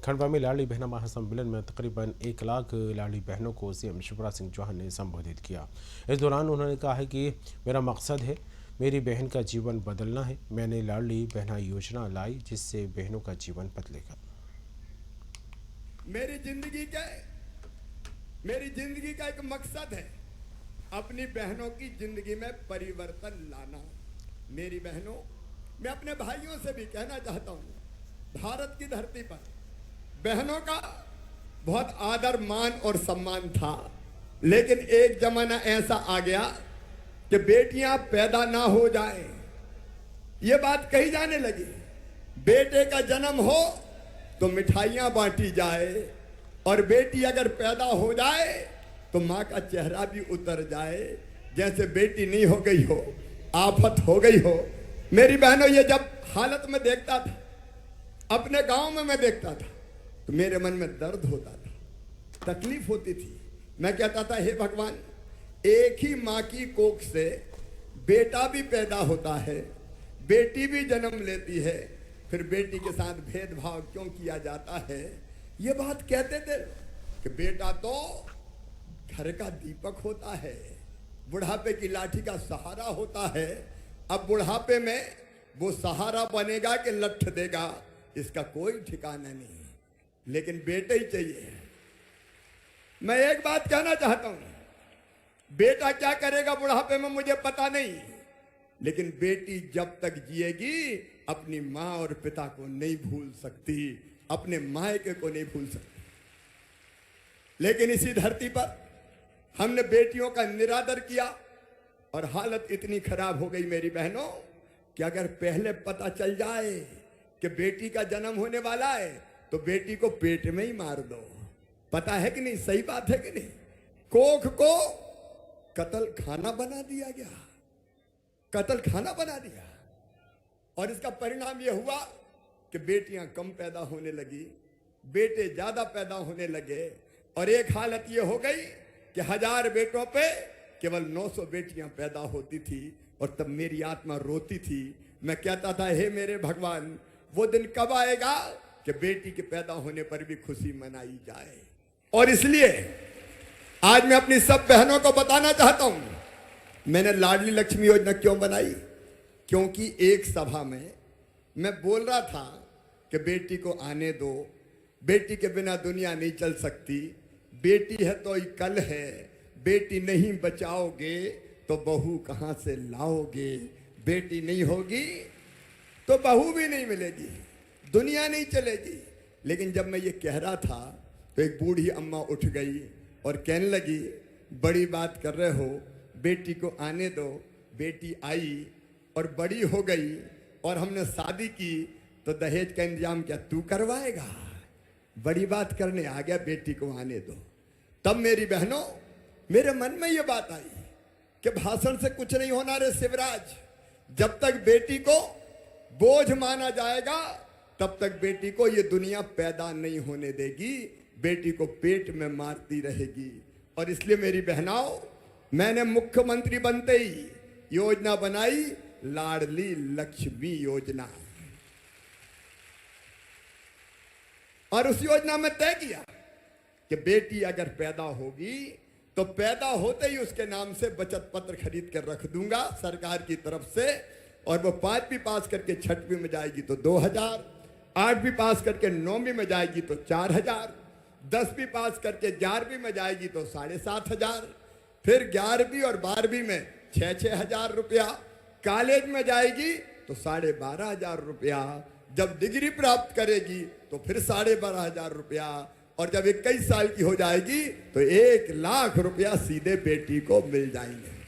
खंडवा में लाडली बहना महासम्मेलन में तकरीबन 1 लाख लाडली बहनों को सीएम शिवराज सिंह चौहान ने संबोधित किया। इस दौरान उन्होंने कहा है कि मेरा मकसद है मेरी बहन का जीवन बदलना है। मैंने लाडली बहना योजना लाई जिससे बहनों का जीवन बदलेगा। मेरी जिंदगी का एक मकसद है अपनी बहनों की जिंदगी में परिवर्तन लाना। मेरी बहनों, मैं अपने भाइयों से भी कहना चाहता हूं, भारत की धरती पर बहनों का बहुत आदर मान और सम्मान था, लेकिन एक जमाना ऐसा आ गया कि बेटियां पैदा ना हो जाएं, ये बात कही जाने लगी। बेटे का जन्म हो तो मिठाइयां बांटी जाए, और बेटी अगर पैदा हो जाए तो मां का चेहरा भी उतर जाए, जैसे बेटी नहीं हो गई हो, आफत हो गई हो। मेरी बहनों, ये जब हालत में देखता था, अपने गांव में मैं देखता था, तो मेरे मन में दर्द होता था, तकलीफ होती थी। मैं कहता था, हे भगवान, एक ही मां की कोख से बेटा भी पैदा होता है, बेटी भी जन्म लेती है, फिर बेटी के साथ भेदभाव क्यों किया जाता है? ये बात कहते थे कि बेटा तो घर का दीपक होता है, बुढ़ापे की लाठी का सहारा होता है। अब बुढ़ापे में वो सहारा बनेगा कि लठ देगा, इसका कोई ठिकाना नहीं, लेकिन बेटे ही चाहिए। मैं एक बात कहना चाहता हूं, बेटा क्या करेगा बुढ़ापे में मुझे पता नहीं, लेकिन बेटी जब तक जिएगी अपनी मां और पिता को नहीं भूल सकती, अपने मायके को नहीं भूल सकती। लेकिन इसी धरती पर हमने बेटियों का निरादर किया और हालत इतनी खराब हो गई मेरी बहनों कि अगर पहले पता चल जाए कि बेटी का जन्म होने वाला है तो बेटी को पेट में ही मार दो। पता है कि नहीं? सही बात है कि नहीं? कोख को कत्ल खाना बना दिया गया, कत्ल खाना बना दिया, और इसका परिणाम यह हुआ कि बेटियां कम पैदा होने लगी, बेटे ज्यादा पैदा होने लगे, और एक हालत यह हो गई कि 1000 बेटों पे केवल 900 बेटियां पैदा होती थी, और तब मेरी आत्मा रोती थी। मैं कहता था, हे मेरे भगवान, वो दिन कब आएगा कि बेटी के पैदा होने पर भी खुशी मनाई जाए? और इसलिए आज मैं अपनी सब बहनों को बताना चाहता हूं, मैंने लाडली लक्ष्मी योजना क्यों बनाई? क्योंकि एक सभा में मैं बोल रहा था कि बेटी को आने दो, बेटी के बिना दुनिया नहीं चल सकती, बेटी है तो ही कल है, बेटी नहीं बचाओगे तो बहू कहां से लाओगे, बेटी नहीं होगी तो बहू भी नहीं मिलेगी, दुनिया नहीं चलेगी। लेकिन जब मैं ये कह रहा था तो एक बूढ़ी अम्मा उठ गई और कहने लगी, बड़ी बात कर रहे हो, बेटी को आने दो। बेटी आई और बड़ी हो गई, और हमने शादी की तो दहेज का इंतजाम क्या तू करवाएगा? बड़ी बात करने आ गया, बेटी को आने दो। तब मेरी बहनों, मेरे मन में ये बात आई कि भाषण से कुछ नहीं होना रे शिवराज, जब तक बेटी को बोझ माना जाएगा तब तक बेटी को ये दुनिया पैदा नहीं होने देगी, बेटी को पेट में मारती रहेगी। और इसलिए मेरी बहनाओं, मैंने मुख्यमंत्री बनते ही योजना बनाई, लाडली लक्ष्मी योजना, और उस योजना में तय किया कि बेटी अगर पैदा होगी तो पैदा होते ही उसके नाम से बचत पत्र खरीद कर रख दूंगा सरकार की तरफ से, और वो 5वीं पास करके 6वीं में जाएगी तो 2000, 8वीं पास करके 9वीं में जाएगी तो 4000, 10वीं पास करके 11वीं में जाएगी तो 7500, फिर 11वीं और 12वीं में 6-6 हजार रुपया, कॉलेज में जाएगी तो 12,500 रुपया, जब डिग्री प्राप्त करेगी तो फिर 12,500 रुपया, और जब 21 साल की हो जाएगी तो 1 लाख रुपया सीधे बेटी को मिल जाएंगे।